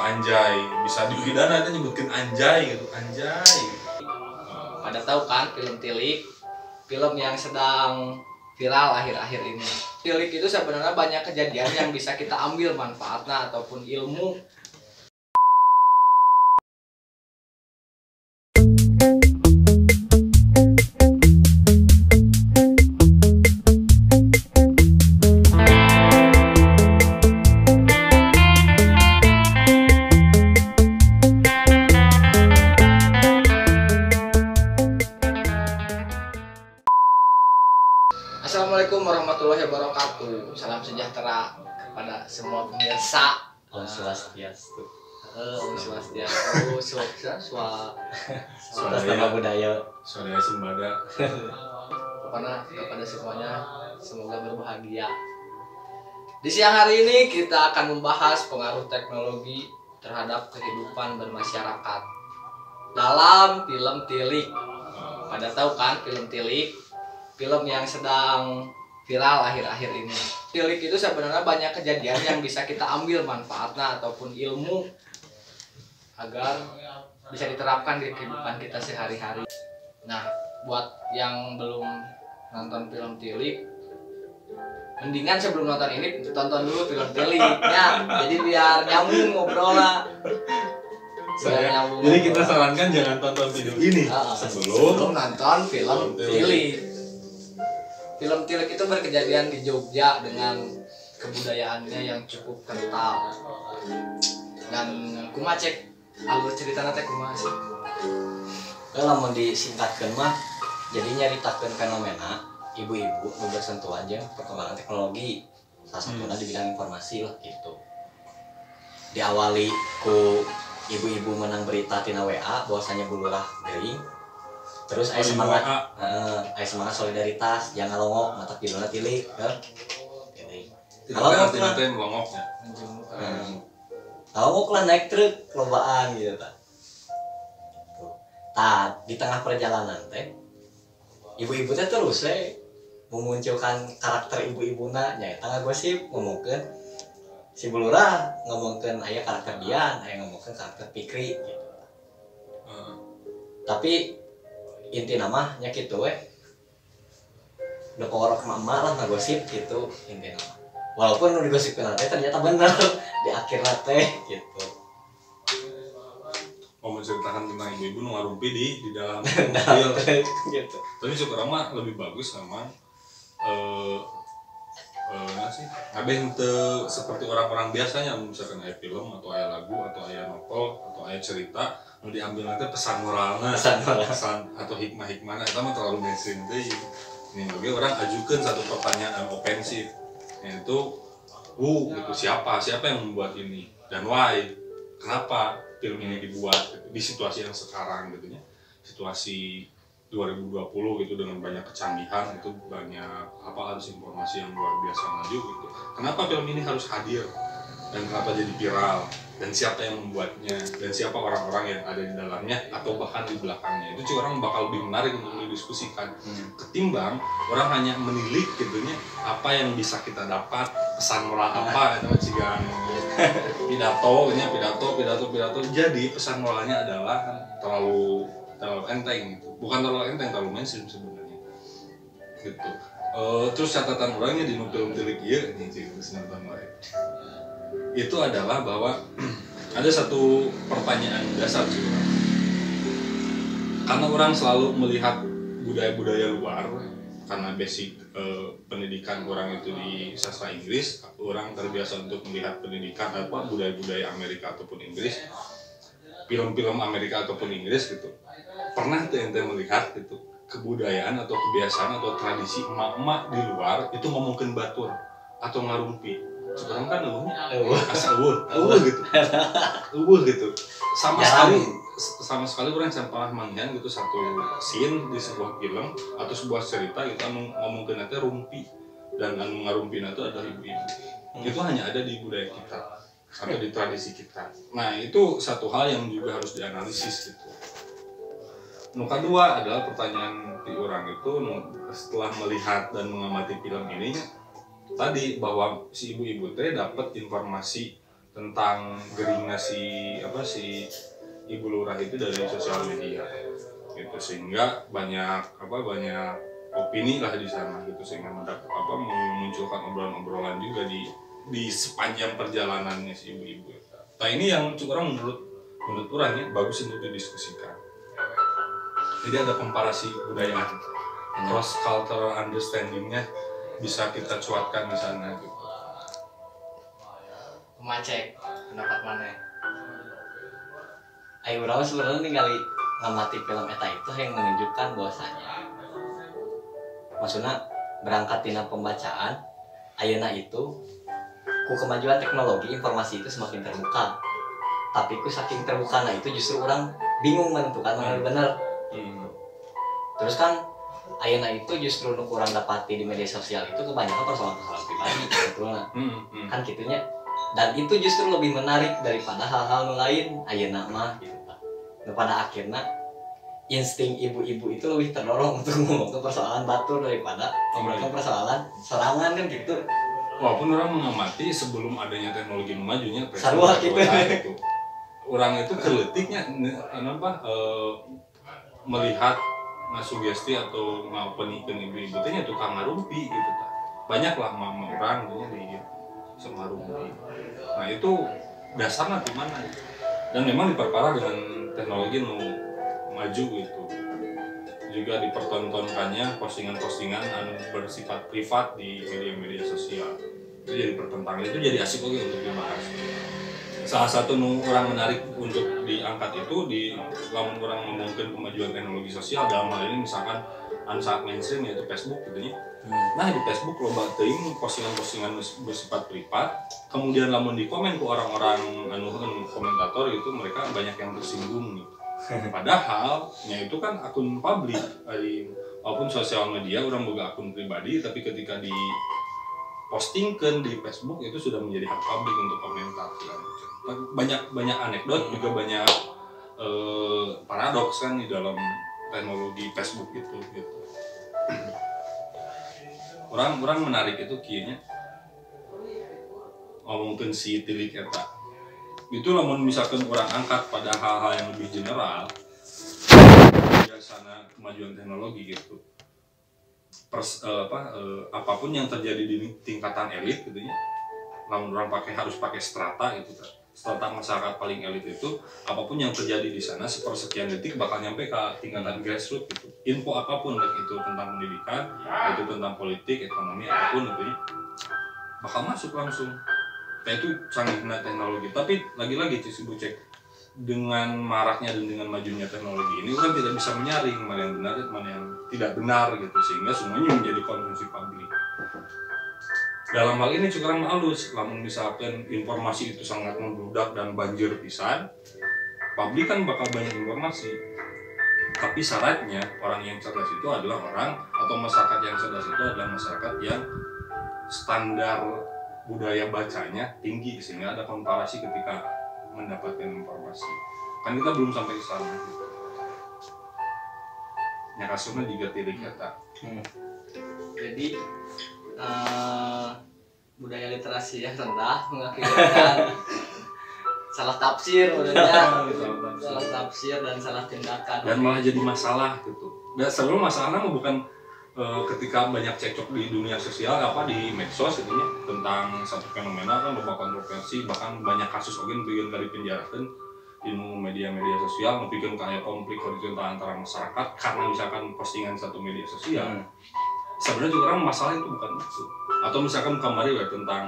anjay, bisa dipidana itu nyebutkan anjay gitu, anjay. Pada tahu kan film Tilik, film yang sedang viral akhir-akhir ini. Tilik itu sebenarnya banyak kejadian yang bisa kita ambil manfaatnya ataupun ilmu. Assalamualaikum warahmatullahi wabarakatuh. Salam sejahtera kepada semua pemirsa. Om Swastiastu. Om Swastiastu. Swasta budaya. Saudara Sembada. Kepada semuanya, semoga berbahagia. Di siang hari ini kita akan membahas pengaruh teknologi terhadap kehidupan bermasyarakat dalam film Tilik. Pada tahu kan film Tilik? Film yang sedang viral akhir-akhir ini. Tilik itu sebenarnya banyak kejadian yang bisa kita ambil manfaatnya ataupun ilmu agar bisa diterapkan di kehidupan kita sehari-hari. Nah, buat yang belum nonton film Tilik, mendingan sebelum nonton ini tonton dulu film Tiliknya. Jadi biar nyambung ngobrolnya. Jadi kita sarankan jangan tonton video ini sebelum nonton film Tilik. Film Tilik itu berkejadian di Jogja dengan kebudayaannya yang cukup kental. Dan kumaha cek alur ceritanya teh kumaha sih? Kalau mau disingkatkan mah, jadi nyaritakeun fenomena ibu-ibu nu bersentuhan jeung perkembangan teknologi. Salah satunya di bidang informasi lah gitu. Diawali ku ibu-ibu menang berita tina WA bahwasanya bulurah geuring. Terus aya semangat solidaritas, jangan ngalongok mata pidona Tilik, Ini. Ngalongok teh ngalongoknya. Ngalongok lah naik truk lobaan gitu ta. Tah, di tengah perjalanan teh ibu-ibu teh terus memunculkan karakter ibu-ibuna nya eta ngagosip ngomongkeun si bulurah ngomongkeun aya karakter Dian, aya ngomongkeun karakter Fikri gitu. Tapi inti nama nya kitu udah korok mama lah ngagosip gitu inti nama. Walaupun nu digosipkeun teh ternyata bener di akhir teh gitu. Mau menceritakan tentang ibu-ibu nu ngarumpi di dalam mobil gitu. Tapi syukur mah lebih bagus memang sih abeng teu seperti orang-orang biasanya misalkan aya film atau aya lagu atau aya novel atau aya cerita nu diambil nanti pesan moralna pesan atau hikmah-hikmahna eta mah terlalu mainstream teh. Ini bagi orang ajukan satu pertanyaan ofensif yaitu gitu, siapa yang membuat ini dan why, kenapa film ini dibuat gitu, di situasi yang sekarang gitu ya, situasi 2020 gitu dengan banyak kecanggihan itu banyak harus informasi yang luar biasa maju gitu. Kenapa film ini harus hadir dan kenapa jadi viral dan siapa yang membuatnya dan siapa orang-orang yang ada di dalamnya atau bahkan di belakangnya, itu orang bakal lebih menarik untuk didiskusikan ketimbang orang hanya menilik gitunya apa yang bisa kita dapat, pesan moral apa itu juga pidato jadi pesan moralnya adalah terlalu enteng gitu. Bukan terlalu enteng, terlalu mainstream sebenarnya gitu. Terus catatan orangnya di film Tilik ieu itu adalah bahwa ada satu pertanyaan dasar sih orang. Karena orang selalu melihat budaya-budaya luar karena basic pendidikan orang itu di sastra Inggris, orang terbiasa untuk melihat pendidikan budaya-budaya Amerika ataupun Inggris, film-film Amerika ataupun Inggris gitu. Pernah tuh ente melihat gitu kebudayaan atau kebiasaan atau tradisi emak-emak di luar itu ngomongin batur atau ngarumpi. Sekarang kan asal gitu. Sama sekali orang yang pernah manggihan gitu satu scene di sebuah film atau sebuah cerita gitu ngomongin nanti rumpi dan anu ngarumpi itu adalah ibu-ibu. Itu hanya ada di budaya kita atau di tradisi kita. Nah itu satu hal yang juga harus dianalisis gitu. Nu kedua adalah pertanyaan di orang itu setelah melihat dan mengamati film ini tadi bahwa si ibu-ibu teh dapat informasi tentang geringnya si ibu lurah itu dari sosial media gitu, sehingga banyak opini lah di sana gitu, sehingga memunculkan obrolan-obrolan juga di sepanjang perjalanannya si ibu-ibu. Nah ini yang orang menurut orang ya bagus untuk didiskusikan. Jadi ada komparasi budaya, cross cultural understandingnya bisa kita cuatkan di sana gitu. Macek pendapat mana? Ayo urang sebenarnya ningali ngamati film eta itu yang menunjukkan bahwasanya maksudnya berangkat tina pembacaan ayeuna itu ku kemajuan teknologi informasi itu semakin terbuka, tapi ku saking terbukana itu justru orang bingung menentukan mana benar. Terus kan ayeuna itu justru nu kurang dapati di media sosial itu kebanyakan persoalan-persoalan pribadi sebetulnya. Kan gitunya. Dan itu justru lebih menarik daripada hal-hal lain ayeuna mah gitu. Nah, pada akhirnya insting ibu-ibu itu lebih terdorong untuk ngomong ke persoalan batur daripada ngomong persoalan serangan kan gitu. Walaupun orang mengamati sebelum adanya teknologi majunya sarua gitu. Orang itu keletiknya melihat sugesti atau ngapenikeun ibu-ibu teh nya tukang ngarumpi gitu ta. Banyak lah mama orang di sama rumpi. Nah itu dasarnya di mana? Dan memang diperparah dengan teknologi nu maju gitu. Juga dipertontonkannya postingan-postingan anu bersifat privat di media-media sosial. Itu jadi pertentangan, itu jadi asik lagi untuk dibahas. Salah satu orang menarik untuk diangkat itu di lamun orang ngomongin kemajuan teknologi sosial dalam hal ini misalkan sangat mainstream yaitu Facebook gitu ya. Nah di Facebook loba teuing postingan-postingan bersifat privat, kemudian lamun di komen ke orang-orang komentator itu mereka banyak yang tersinggung gitu. Padahal nya itu kan akun publik, walaupun sosial media orang boga akun pribadi, tapi ketika di postingkan di Facebook itu sudah menjadi hak publik untuk komentar. Banyak anekdot juga banyak paradoks kan di dalam teknologi Facebook itu gitu. Orang menarik itu kayaknya ngomongin si tilik eta. Itu lamun misalkan orang angkat pada hal-hal yang lebih general biasanya kemajuan teknologi gitu. Apapun yang terjadi di tingkatan elit gitu ya. Lamun orang harus pakai strata gitu kan. Strata masyarakat paling elit itu apapun yang terjadi di sana sepersekian detik bakal nyampe ke tingkatan grassroots gitu. Info apapun itu tentang pendidikan, itu tentang politik, ekonomi apapun itu ya, bakal masuk langsung. Kayak itu canggihnya teknologi. Tapi lagi-lagi sih Bu cek dengan maraknya dan dengan majunya teknologi ini orang tidak bisa menyaring mana yang benar dan mana yang tidak benar gitu, sehingga semuanya menjadi konsumsi publik. Dalam hal ini cukup halus, namun misalkan informasi itu sangat membludak dan banjir pisan, publik kan bakal banyak informasi. Tapi syaratnya orang yang cerdas itu adalah orang atau masyarakat yang cerdas itu adalah masyarakat yang standar budaya bacanya tinggi, sehingga ada komparasi ketika mendapatkan informasi. Kan kita belum sampai ke sana gitu. Ya kasusnya juga tidak kata. Jadi budaya literasi yang rendah mengakibatkan salah tafsir sebenarnya, salah tafsir dan salah tindakan. Dan malah jadi masalah gitu. Dan selalu masalahnya bukan ketika banyak cekcok di dunia sosial di medsos gitu ya, tentang satu fenomena kan beberapa kontroversi, bahkan banyak kasus bikin dari penjara kan di media-media sosial, bikin kayak konflik horizontal antara masyarakat karena misalkan postingan satu media sosial. Sebenarnya juga orang masalah itu bukan itu. Atau misalkan kemarin tentang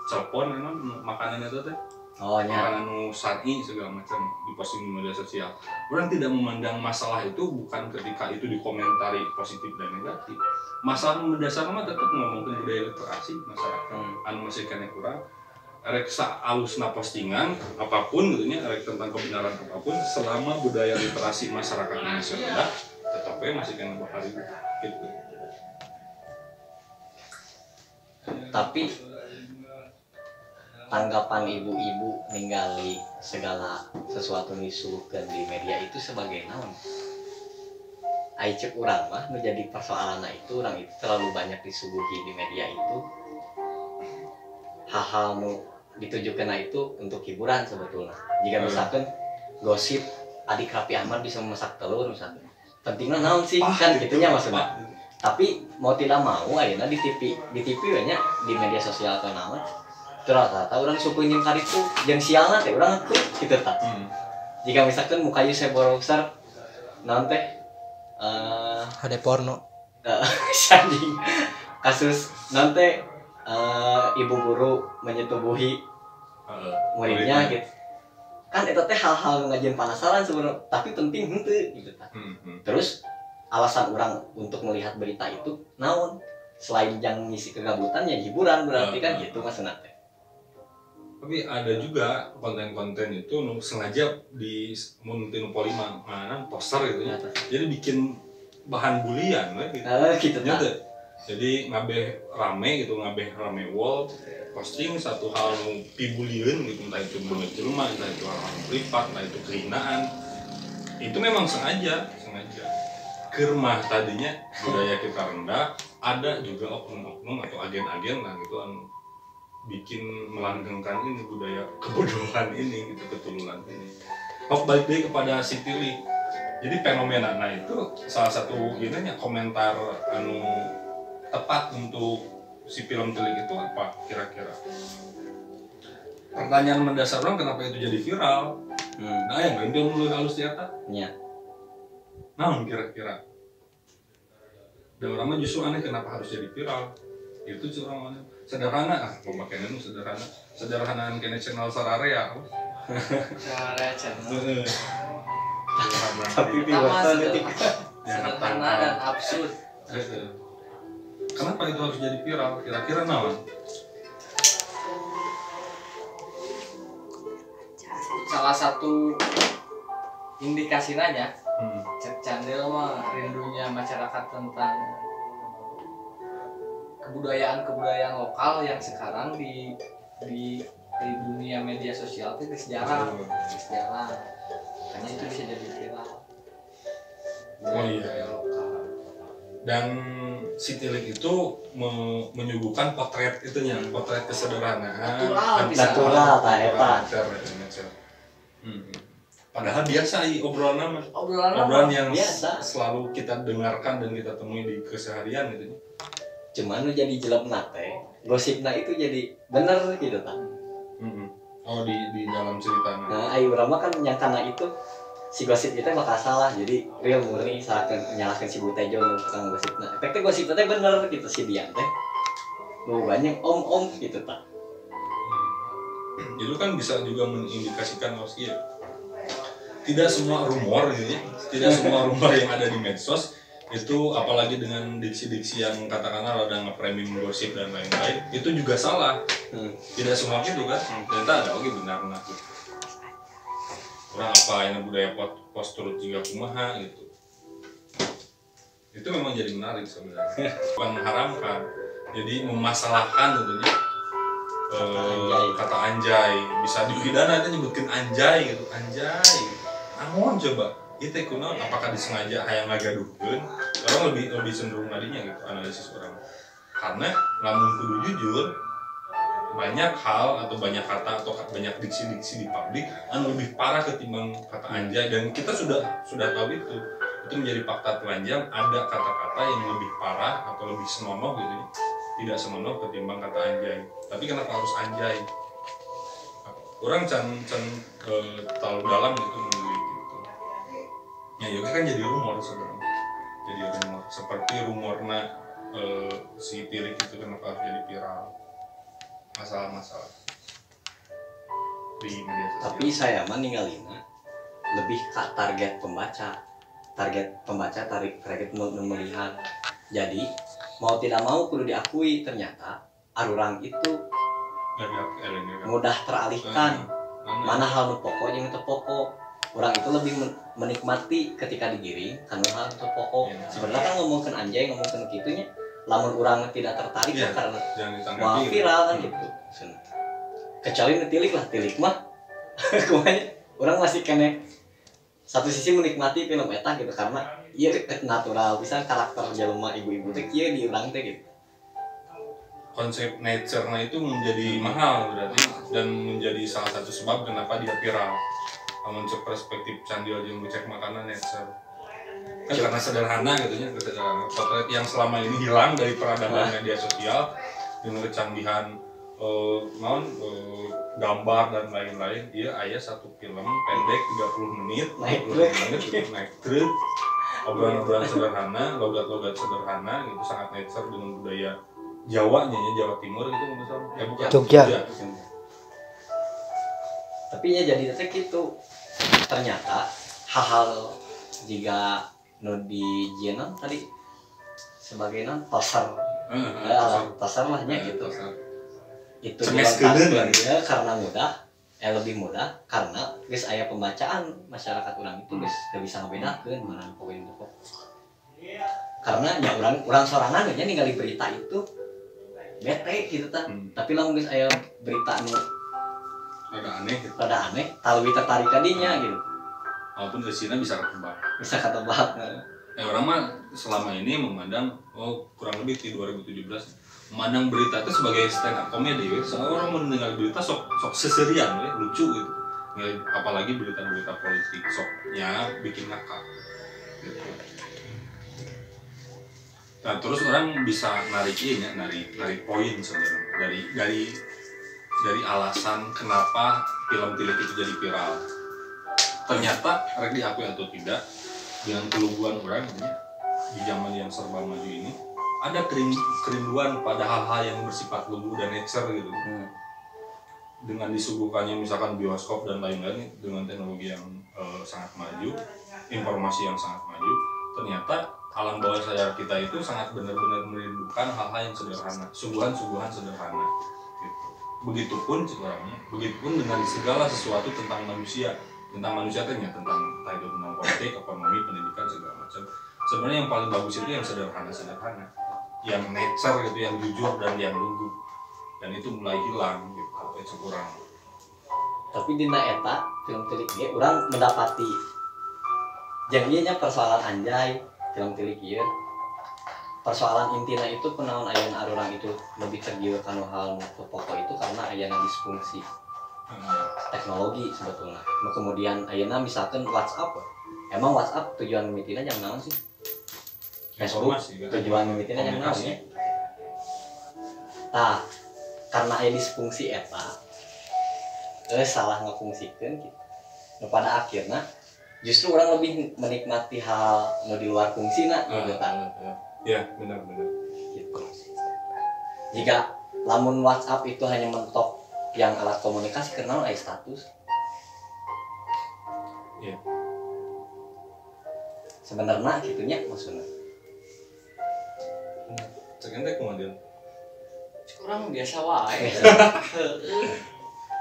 telepon makanan itu teh. Makanan syar'i segala macam diposting di media sosial. Orang tidak memandang masalah itu bukan ketika itu dikomentari positif dan negatif. Masalah mendasar mah tetap ngomongin budaya literasi masyarakat. Anu masih kena kurang. Reksa alusna postingan apapun gitu nya, tentang kebenaran apapun, selama budaya literasi masyarakat Indonesia rendah, tetapnya masih kena bakal gitu. Tapi tanggapan ibu-ibu ninggali segala sesuatu disuguhkan di media itu sebagai naon? Ai cek urang mah nu jadi persoalan itu orang itu terlalu banyak disuguhi di media itu hal-hal nu ditujukan itu untuk hiburan sebetulnya. Jika misalkan gosip adik Raffi Ahmad bisa memasak telur misalkan, pentingnya naon sih kan gitunya maksudnya. Tapi mau tidak mau ayeuna di TV banyak di media sosial atau naon rata-rata orang suku nyin kaditu jeung sialna teh urang ngeklik kitu tah. Jika misalkan muka ieu browser naon teh HD porno. anjing kasus naon teh ibu guru menyetubuhi muridnya gitu. Kan eta teh hal-hal ngajian penasaran sebenarnya, tapi penting henteu gitu tah. Terus alasan orang untuk melihat berita itu naon? Selain yang ngisi kegabutan ya hiburan berarti kan gitu maksudna teh. Tapi ada juga konten-konten itu sengaja di muntin polima mana poster gitu ya. Jadi bikin bahan bulian gitu. Gitu Nyata. Jadi ngabeh rame wall posting satu hal nu pibulieun gitu, entah itu beungeut jelema, entah itu orang privat, entah itu kehinaan. Itu memang sengaja. Keur mah tadinya budaya kita rendah, ada juga oknum-oknum atau agen-agen lah gitu bikin melanggengkan ini budaya kebodohan ini gitu, ketululan ini. Balik lagi kepada si Tili. Jadi fenomena itu salah satu ininya komentar anu tepat untuk si film Tilik itu apa kira-kira? Pertanyaan mendasar orang kenapa itu jadi viral? Nah yang lain dia mulai halus di atas. Iya. Nah kira-kira. Dan orang mah justru aneh kenapa harus jadi viral? Itu curang aneh. Sederhana pemakaian itu sederhanaan kena channel sararea. Sararea channel. Tapi biasa sederhana dan absurd. Kenapa itu harus jadi viral? Kira-kira naon? Salah satu indikasi nanya, Cek Candil mah rindunya masyarakat tentang kebudayaan lokal yang sekarang di dunia media sosial itu sejarah. Makanya itu bisa jadi viral. Oh iya. Dan si Tilik itu menyuguhkan potret itunya, potret kesederhanaan, natural ta eta. Padahal biasa obrolan yang biasa selalu kita dengarkan dan kita temui di keseharian gitu. Cuman nu jadi jelema teh, gosipna itu jadi bener gitu ta. Oh di dalam ceritanya. Nah, ayo urang mah kan nyangkana itu si gosip kita bakal salah, jadi real murni salahkan menyalahkan si Butejo tukang gosipna. Efeknya gosipna teh bener gitu si Dian teh. Mau banyak om gitu ta. Itu kan bisa juga mengindikasikan ya. Tidak semua rumor gitu ya. Tidak semua rumor yang ada di medsos itu apalagi dengan diksi-diksi yang katakanlah rada nge-framing gosip dan lain-lain itu juga salah. Tidak semua itu kan. Ternyata ada lagi benar gitu. Orang apa yang budaya post-truth juga kumaha gitu. Itu memang jadi menarik sebenarnya. Bukan mengharamkan, jadi memasalahkan tentunya kata anjay bisa dipidana itu nyebutkan anjay gitu, anjay. Namun coba itu kunaon apakah disengaja hayang ngagaduhkeun? Orang lebih cenderung tadinya gitu analisis orang. Karena lamun kudu jujur banyak hal atau banyak kata atau banyak diksi-diksi di publik yang lebih parah ketimbang kata anjay, dan kita sudah tahu itu menjadi fakta telanjang. Ada kata-kata yang lebih parah atau lebih senonoh gitu ya, tidak senonoh ketimbang kata anjay. Tapi kenapa harus anjay? Orang can terlalu dalam gitu memilih gitu. Ya yoga kan jadi rumor sebenarnya, jadi rumor seperti rumornya si Tilik itu kenapa harus jadi viral, masalah-masalah di media sosial. Tapi saya mah ninggalina lebih ke target pembaca target melihat. Jadi mau tidak mau kudu diakui ternyata arurang itu mudah teralihkan. Mana hal nu pokok yang teu pokok. Orang itu lebih menikmati ketika digiring karena hal itu pokok. Sebenarnya kan ngomongin anjay, ngomongin gitunya lamun orang tidak tertarik ya, karena mau viral kan gitu. Kecuali Tilik mah kumanya orang masih kena satu sisi menikmati film eta gitu karena iya natural bisa karakter jelema ibu-ibu teh kieu di urang teh gitu. konsep nature-nya itu menjadi mahal berarti dan menjadi salah satu sebab kenapa dia viral. Namun cek perspektif Candi Wajeng cek makanan nature kan karena sederhana gitu nya, sederhana. Potret yang selama ini hilang dari peradaban media sosial dengan kecanggihan gambar dan lain-lain. Dia aya satu film pendek 30 menit naik truk, obrolan-obrolan sederhana, logat-logat sederhana gitu, sangat nature dengan budaya Jawanya ya, Jawa Timur itu misalnya bukan Jogja. Tapi ya jadi detek itu ternyata hal-hal jika no di jenon tadi sebagai non pasar pasar lahnya gitu itu dilengkapi ya karena mudah lebih mudah karena guys aya pembacaan masyarakat orang itu guys gak bisa ngebedakeun mana poin itu karena ya orang sorangan aja ningali berita itu bete gitu tapi lamun guys aya berita nu agak aneh lebih tertarik tadinya gitu walaupun kesina bisa ketebak orang mah selama ini memandang kurang lebih di 2017 memandang berita itu sebagai stand up comedy soalnya orang mendengar berita sok seserian lucu gitu ya, apalagi berita-berita politik soknya bikin ngakak gitu. Nah terus orang bisa narik poin sebenarnya dari alasan kenapa film Tilik itu jadi viral. Ternyata rek diakui atau tidak dengan keluguan orang di zaman yang serba maju ini ada kerinduan pada hal-hal yang bersifat lugu dan nature gitu. Dengan disuguhkannya misalkan bioskop dan lain-lain dengan teknologi yang sangat maju, informasi yang sangat maju, ternyata alam bawah sadar kita itu sangat benar-benar merindukan hal-hal yang sederhana, suguhan-suguhan sederhana gitu. Begitupun dengan segala sesuatu tentang manusia tentang entah itu tentang politik, ekonomi, pendidikan segala macam. Sebenarnya yang paling bagus itu yang sederhana, yang nature gitu, yang jujur dan yang lugu. Dan itu mulai hilang gitu, itu kurang. Tapi dina eta film Tilik ge urang mendapati jadinya persoalan anjay film Tilik ieu. Persoalan intinya itu kunaon ayeuna arurang itu lebih tergiur kana hal pokok itu karena ayeuna disfungsi teknologi sebetulnya. Nah, kemudian ayeuna misalkan WhatsApp. Emang WhatsApp tujuan mimitina yang naon sih? Facebook tujuan mimitina yang naon ya? Tah, karena aya disfungsi eta salah ngafungsikeun gitu. Nah, pada akhirnya justru orang lebih menikmati hal nu di luar fungsina gitu kan. Ya, benar. Gitu. Jika lamun WhatsApp itu hanya mentok yang alat komunikasi kenal status. Iya. Sebenarnya gitunya maksudnya. Sebenarnya kemudian. Kurang biasa wae.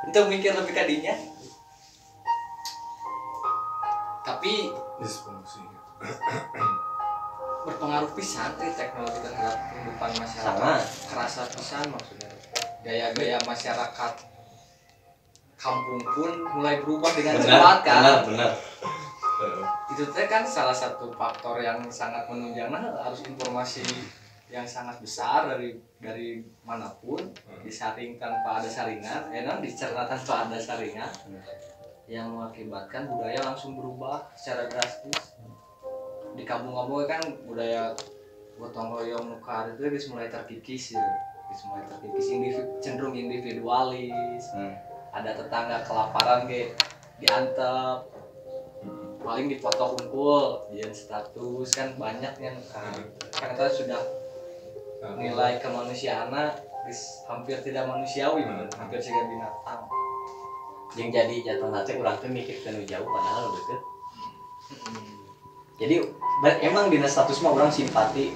Untuk mikir lebih kadinya. Tapi disfungsi. Berpengaruh pisan teknologi terhadap kehidupan masyarakat. Kerasa pisan maksudnya. Gaya-gaya masyarakat kampung pun mulai berubah dengan cepat kan. Benar. Itu kan salah satu faktor yang sangat menunjang harus informasi yang sangat besar dari manapun disaring tanpa ada saringan, dicerna tanpa ada saringan yang mengakibatkan budaya langsung berubah secara drastis. Di kampung-kampung kan budaya gotong royong nukar itu mulai terkikis ya. Cenderung individualis. Ada tetangga kelaparan diantep, paling dipoto kumpul, jian status kan banyak yang karena sudah nilai kemanusiaan hampir tidak manusiawi, hampir segan binatang. Yang jadi jatuh nanti orang tuh mikir ke jauh padahal deket. Jadi emang di status mah orang simpati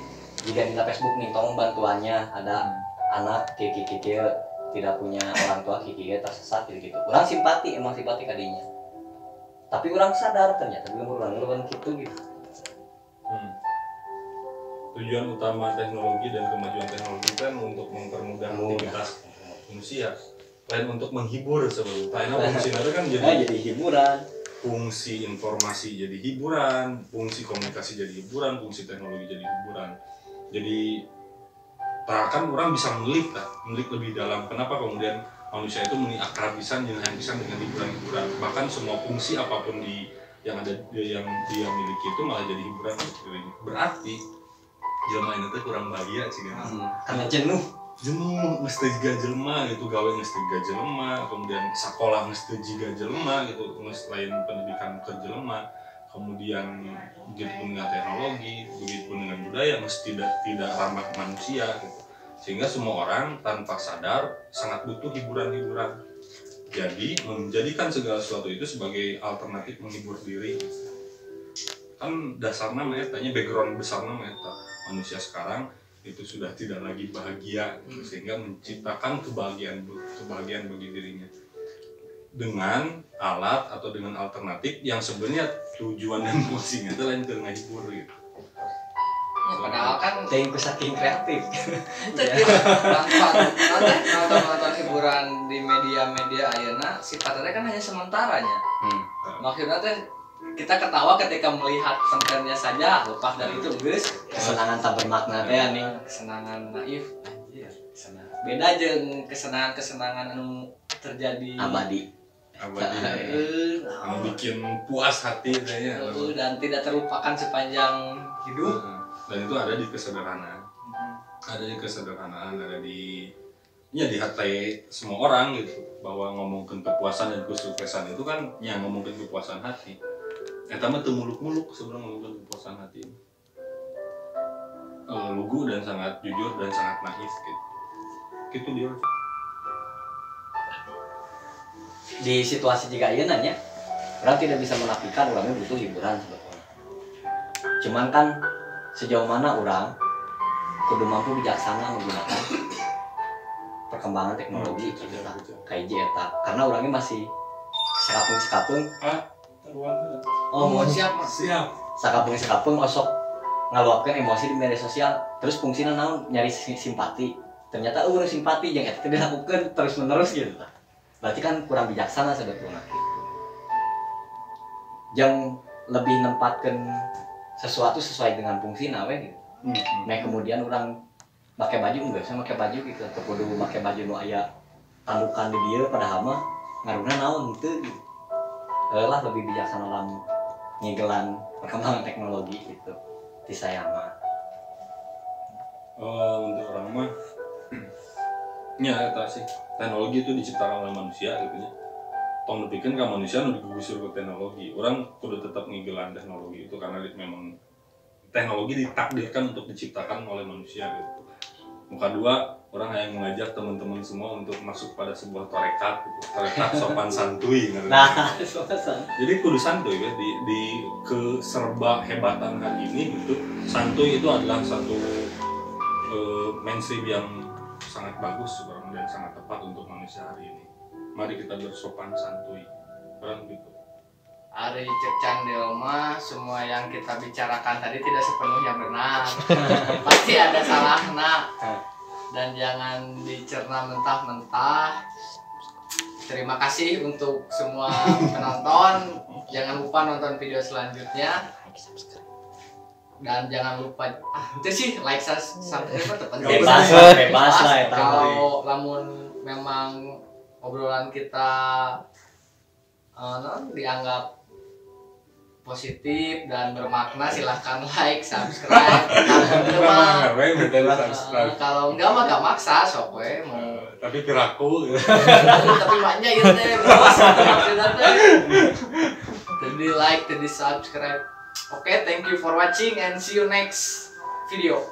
jika di Facebook nih tolong bantuannya ada anak kiki tidak punya orang tua kiki tersesat gitu. Orang emang simpati kadinya. Tapi orang sadar ternyata belum orang gitu. Tujuan utama teknologi dan kemajuan teknologi kan untuk mempermudah aktivitas manusia, lain untuk menghibur sebetulnya. Fungsinya kan jadi hiburan. Fungsi informasi jadi hiburan, fungsi komunikasi jadi hiburan, fungsi teknologi jadi hiburan. Jadi kan orang bisa menelik lebih dalam kenapa kemudian manusia itu akrab pisan jeung hayang pisan dengan hiburan-hiburan, bahkan semua fungsi apapun yang dia miliki itu malah jadi hiburan untuk dirinya. Berarti jelema ini tuh kurang bahagia sih kan. Karena jenuh Geus teu jiga jelema gitu, gawe geus teu jiga jelema, kemudian sekolah geus teu jiga jelema gitu, geus lain pendidikan ke jelema, kemudian begitu pun dengan teknologi, begitu pun dengan budaya mesti tidak ramah manusia gitu. Sehingga semua orang tanpa sadar sangat butuh hiburan-hiburan. Jadi menjadikan segala sesuatu itu sebagai alternatif menghibur diri. Kan dasarnya tanya background besarnya manusia sekarang itu sudah tidak lagi bahagia gitu, sehingga menciptakan kebahagiaan bagi dirinya dengan alat atau dengan alternatif yang sebenarnya tujuan dan fungsinya itu lain ke ngehibur gitu. Ya, padahal kan tengku saking kreatif. nonton hiburan di media-media ayeuna sifatnya kan hanya sementaranya. Maksudnya teh kita ketawa ketika melihat kontennya saja, lepas dari itu guys Kesenangan tak bermakna teh nih. kesenangan naif anjir, beda jeung kesenangan anu terjadi Abadi. Yang bikin puas hati kayaknya. Dan tidak terlupakan sepanjang hidup. Dan itu ada di kesederhanaan. Ada di kesederhanaan, ada di hati semua orang gitu, bahwa ngomongin kepuasan dan kesuksesan itu kan yang ngomongin kepuasan hati. Eta mah teu muluk-muluk sebenarnya ngomongin kepuasan hati. Lugu dan sangat jujur dan sangat naif gitu. Gitu dia. Di situasi jika ayeuna nya, orang tidak bisa menafikan orangnya butuh hiburan sebetulnya. Cuman kan sejauh mana orang kudu mampu bijaksana menggunakan perkembangan teknologi gitu lah, kayak eta. Karena orangnya masih sekapung Mau siap. sekapung osok ngaluapkeun emosi di media sosial, terus fungsina naon nyari simpati. Ternyata urang simpati jeung eta dilakukeun terus-menerus gitu. Berarti kan kurang bijaksana sebetulnya gitu. Yang lebih nempatkan sesuatu sesuai dengan fungsina we gitu. Nah kemudian orang pakai baju enggak usah pakai baju gitu, atau kudu pakai baju nu aya tandukan di dieu padahal mah ngaruna naon teu gitu. Lah lebih bijaksana dalam ngigelan perkembangan teknologi gitu. Di saya mah. Untuk orang mah nya eta sih. Teknologi itu diciptakan oleh manusia gitu nya. Tong nepikeun ka manusia nu digusur ke teknologi. Orang kudu tetap ngigelan teknologi itu karena memang teknologi ditakdirkan untuk diciptakan oleh manusia gitu. Muka dua, orang yang mengajak teman-teman semua untuk masuk pada sebuah tarekat gitu. Tarekat sopan santuy gitu. Nah, sopan. Jadi kudu santuy ya di keserba hebatan hari ini gitu. Santuy itu adalah satu mainstream yang sangat bagus dan sangat tepat untuk manusia hari ini. Mari kita bersopan santuy. Orang gitu. Ari cek candil mah semua yang kita bicarakan tadi tidak sepenuhnya benar. Pasti ada salahnya. Dan jangan dicerna mentah-mentah. Terima kasih untuk semua penonton. Jangan lupa nonton video selanjutnya. Dan jangan lupa itu sih like subscribe penting. Bebas lah eta. Kalau lamun memang obrolan kita dianggap positif dan bermakna, silahkan like, subscribe. Kalau enggak mah gak maksa, sok we mau. Tapi piraku. Tapi maknya ieu teh bos. Jadi like, jadi subscribe. Oke, thank you for watching and see you next video.